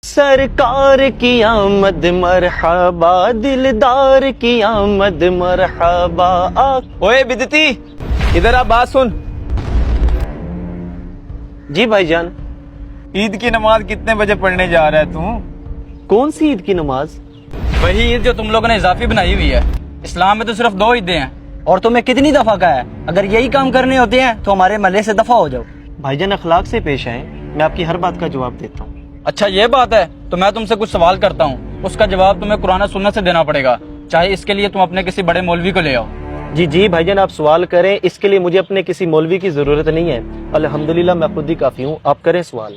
سرکار کی آمد مرحبا، دلدار کی آمد مرحبا۔ اوے بدتی، ادھر آ، بات سن۔ جی بھائی جان۔ عید کی نماز کتنے بجے پڑھنے جا رہا ہے تو؟ کون سی عید کی نماز؟ وہی عید جو تم لوگوں نے اضافی بنائی ہوئی ہے۔ اسلام میں تو صرف 2 عیدیں ہیں، اور تمہیں کتنی دفعہ کہا ہے اگر یہی کام کرنے ہوتے ہیں تو ہمارے محلے سے دفع ہو جاؤ۔ بھائی جان اخلاق سے پیش آئیں، میں آپ کی ہر بات کا جواب دیتا ہوں۔ اچھا یہ بات ہے تو میں تم سے کچھ سوال کرتا ہوں، اس کا جواب تمہیں قرآن و سنت سے دینا پڑے گا، چاہے اس کے لیے تم اپنے کسی بڑے مولوی کو لے آؤ۔ جی بھائی جان آپ سوال کریں، اس کے لیے مجھے اپنے کسی مولوی کی ضرورت نہیں ہے، الحمدللہ میں خود ہی کافی ہوں، آپ کریں سوال۔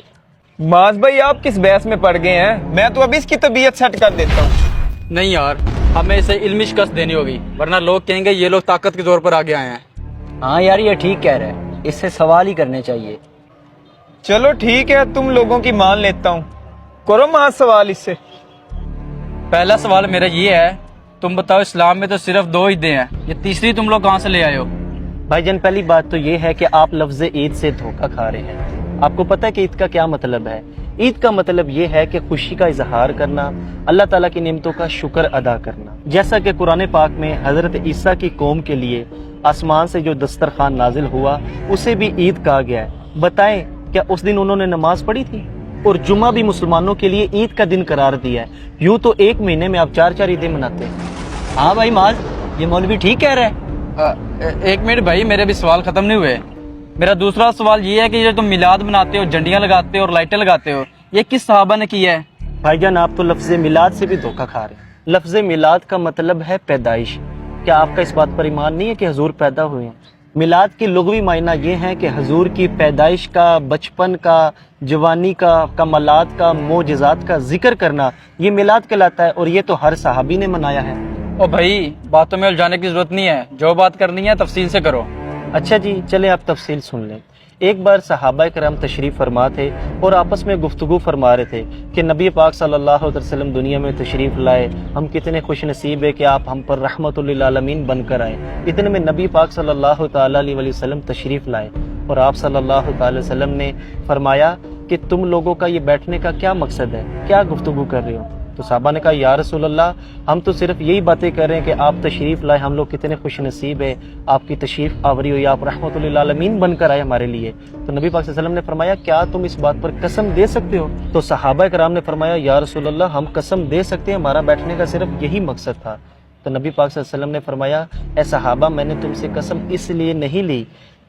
معاذ بھائی آپ کس بحث میں پڑ گئے ہیں؟ میں تو ابھی اس کی طبیعت سیٹ کر دیتا ہوں۔ نہیں یار، ہمیں اسے علمی شکست دینی ہوگی، ورنہ لوگ کہیں گے یہ لوگ طاقت کے زور پر آگے آئے ہیں۔ ہاں یار یہ ٹھیک کہہ رہے ہیں، اس سے سوال ہی کرنے چاہیے۔ چلو ٹھیک ہے، تم لوگوں کی مان لیتا ہوں، کرو معاذ سوال اس سے۔ پہلا سوال میرا یہ ہے، تم بتاؤ اسلام میں تو صرف 2 عیدیں ہیں، یہ تیسری تم لوگ کہاں سے لے آئے ہو؟ بھائی جان پہلی بات تو یہ ہے کہ آپ لفظ عید سے دھوکہ کھا رہے ہیں۔ آپ کو پتہ ہے کہ عید کا کیا مطلب ہے؟ عید کا مطلب یہ ہے کہ خوشی کا اظہار کرنا، اللہ تعالیٰ کی نعمتوں کا شکر ادا کرنا، جیسا کہ قرآن پاک میں حضرت عیسیٰ کی قوم کے لیے آسمان سے جو دسترخوان نازل ہوا اسے بھی عید کہا گیا ہے۔ بتائیں کیا اس دن انہوں نے نماز پڑھی تھی؟ اور جمعہ بھی مسلمانوں کے لیے عید کا دن قرار دیا ہے۔ یوں تو ایک مہینے میں آپ 4 عیدیں مناتے ہیں۔ ہاں بھائی معاذ، یہ مولوی ٹھیک کہہ رہے ہیں۔ ایک منٹ بھائی، میرے بھی سوال ختم نہیں ہوئے۔ میرا دوسرا سوال یہ ہے کہ یہ تم میلاد مناتے ہو، جھنڈیاں لگاتے ہو اور لائٹیں لگاتے ہو، یہ کس صحابہ نے کیا ہے؟ بھائی جان آپ تو لفظ میلاد سے بھی دھوکہ کھا رہے ہیں۔ لفظ میلاد کا مطلب ہے پیدائش۔ کیا آپ کا اس بات پر ایمان نہیں ہے کہ حضور پیدا ہوئے ہیں؟ میلاد کی لغوی معنی یہ ہے کہ حضور کی پیدائش کا، بچپن کا، جوانی کا، کمالات کا، معجزات کا ذکر کرنا، یہ میلاد کہلاتا ہے، اور یہ تو ہر صحابی نے منایا ہے۔ او بھائی باتوں میں الجھانے کی ضرورت نہیں ہے، جو بات کرنی ہے تفصیل سے کرو۔ اچھا جی چلیں آپ تفصیل سن لیں۔ ایک بار صحابہ کرام تشریف فرما تھے اور آپس میں گفتگو فرما رہے تھے کہ نبی پاک صلی اللہ علیہ وسلم دنیا میں تشریف لائے، ہم کتنے خوش نصیب ہے کہ آپ ہم پر رحمت للعالمین بن کر آئے۔ اتنے میں نبی پاک صلی اللہ تعالیٰ علیہ وسلم تشریف لائے اور آپ صلی اللہ تعالی وسلم نے فرمایا کہ تم لوگوں کا یہ بیٹھنے کا کیا مقصد ہے، کیا گفتگو کر رہے ہو؟ تو صحابہ نے کہا یا رسول اللہ ہم تو صرف یہی باتیں کر رہے ہیں کہ آپ تشریف لائے، ہم لوگ کتنے خوش نصیب ہیں، آپ کی تشریف آوری ہوئی، آپ رحمت للعالمین بن کر آئے ہمارے لیے۔ تو نبی پاک صلی اللہ علیہ وسلم نے فرمایا کیا تم اس بات پر قسم دے سکتے ہو؟ تو صحابہ کرام نے فرمایا یا رسول اللہ ہم قسم دے سکتے ہیں، ہمارا بیٹھنے کا صرف یہی مقصد تھا۔ تو نبی پاک صلی اللہ علیہ وسلم نے فرمایا اے صحابہ میں نے تم سے قسم اس لیے نہیں لی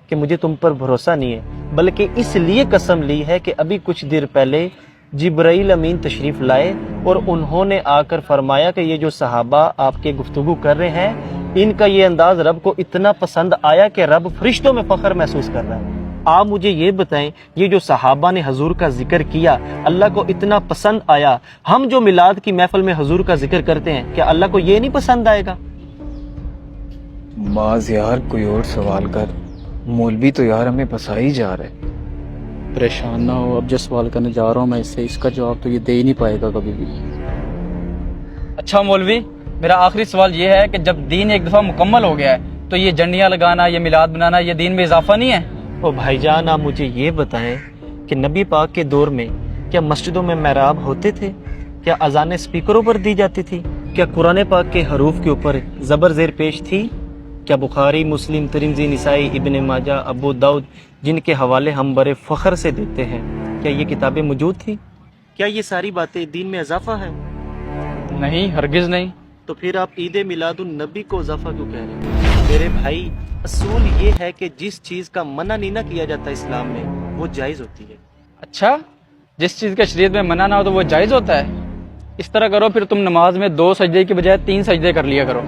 کہ مجھے تم پر بھروسہ نہیں ہے، بلکہ اس لیے قسم لی ہے کہ ابھی کچھ دیر پہلے جبرائیل امین تشریف لائے اور انہوں نے آ کر فرمایا کہ یہ جو صحابہ آپ کے گفتگو کر رہے ہیں ان کا یہ انداز رب کو اتنا پسند آیا کہ رب فرشتوں میں فخر محسوس کر رہا ہے۔ آپ مجھے یہ بتائیں یہ جو صحابہ نے حضور کا ذکر کیا اللہ کو اتنا پسند آیا، ہم جو میلاد کی محفل میں حضور کا ذکر کرتے ہیں کیا اللہ کو یہ نہیں پسند آئے گا؟ معاذ یار کوئی اور سوال کر، مولوی تو یار ہمیں پھنسا ہی جا رہا ہے۔ پریشان نہ ہو، اب جو سوال کرنے جا رہا ہوں میں اس کا جواب تو یہ دے ہی نہیں پائے گا کبھی بھی۔ اچھا مولوی، میرا آخری سوال یہ ہے کہ جب دین ایک دفعہ مکمل ہو گیا ہے تو یہ جھنڈیاں لگانا، یہ میلاد بنانا، یہ دین میں اضافہ نہیں ہے؟ او بھائی جان آپ مجھے یہ بتائیں کہ نبی پاک کے دور میں کیا مسجدوں میں محراب ہوتے تھے؟ کیا اذانیں سپیکروں پر دی جاتی تھی؟ کیا قرآن پاک کے حروف کے اوپر زبر زیر پیش تھی؟ کیا بخاری، مسلم، ترمذی، نسائی، ابن ماجہ، ابو داؤد جن کے حوالے ہم بڑے فخر سے دیتے ہیں کیا یہ کتابیں موجود تھیں؟ کیا یہ ساری باتیں دین میں اضافہ ہے؟ نہیں، ہرگز نہیں۔ تو پھر آپ عید میلاد النبی کو اضافہ کیوں کہہ رہے ہیں؟ میرے بھائی اصول یہ ہے کہ جس چیز کا منع نہیں نہ کیا جاتا اسلام میں وہ جائز ہوتی ہے۔ اچھا، جس چیز کا شریعت میں منع نہ ہو تو وہ جائز ہوتا ہے؟ اس طرح کرو پھر تم نماز میں 2 سجدے کی بجائے 3 سجدے کر لیا کرو،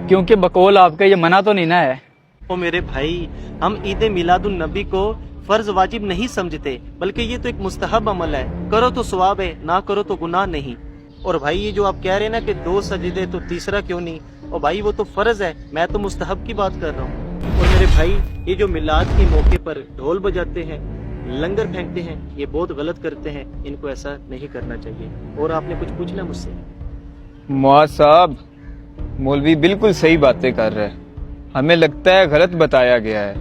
کیونکہ بقول آپ کا یہ منع تو نہیں نہ ہے۔ او میرے بھائی ہم عید میلاد النبی کو فرض واجب نہیں سمجھتے بلکہ یہ تو ایک مستحب عمل ہے، کرو تو ثواب ہے، نہ کرو تو گناہ نہیں۔ اور بھائی یہ جو آپ کہہ رہے ہیں نا کہ 2 سجدے تو تیسرا کیوں نہیں، اور بھائی وہ تو فرض ہے، میں تو مستحب کی بات کر رہا ہوں۔ اور میرے بھائی یہ جو میلاد کے موقع پر ڈھول بجاتے ہیں، لنگر پھینکتے ہیں، یہ بہت غلط کرتے ہیں، ان کو ایسا نہیں کرنا چاہیے۔ اور آپ نے کچھ پوچھنا مجھ سے؟ معاذ صاحب مولوی بالکل صحیح باتیں کر رہے ہیں، ہمیں لگتا ہے غلط بتایا گیا ہے۔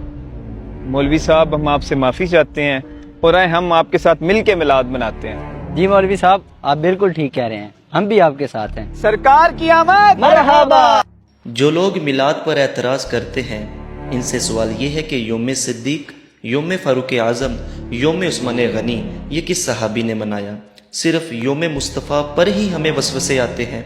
مولوی صاحب ہم آپ سے معافی چاہتے ہیں اور ہم آپ کے ساتھ مل کے میلاد مناتے ہیں۔ جی مولوی صاحب آپ بالکل ٹھیک کہہ رہے ہیں، ہم بھی آپ کے ساتھ ہیں۔ سرکار کی آمد مرحبا۔ جو لوگ میلاد پر اعتراض کرتے ہیں ان سے سوال یہ ہے کہ یوم صدیق، یوم فاروق اعظم، یوم عثمان غنی یہ کس صحابی نے منایا؟ صرف یوم مصطفیٰ پر ہی ہمیں وسوسے آتے ہیں،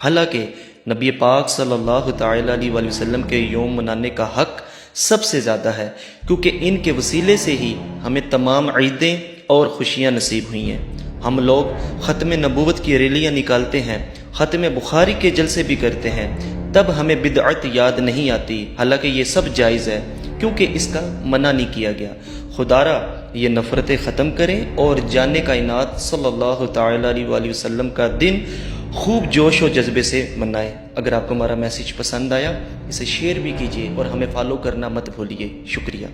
حالانکہ نبی پاک صلی اللہ تعالیٰ علیہ وآلہ وسلم کے یوم منانے کا حق سب سے زیادہ ہے، کیونکہ ان کے وسیلے سے ہی ہمیں تمام عیدیں اور خوشیاں نصیب ہوئی ہیں۔ ہم لوگ ختم نبوت کی ریلیاں نکالتے ہیں، ختم بخاری کے جلسے بھی کرتے ہیں، تب ہمیں بدعت یاد نہیں آتی، حالانکہ یہ سب جائز ہے کیونکہ اس کا منع نہیں کیا گیا۔ خدارا یہ نفرتیں ختم کریں اور جان کائنات صلی اللہ تعالیٰ علیہ وآلہ وسلم کا دن خوب جوش و جذبے سے منائیں۔ اگر آپ کو ہمارا میسیج پسند آیا اسے شیئر بھی کیجیے اور ہمیں فالو کرنا مت بھولیے۔ شکریہ۔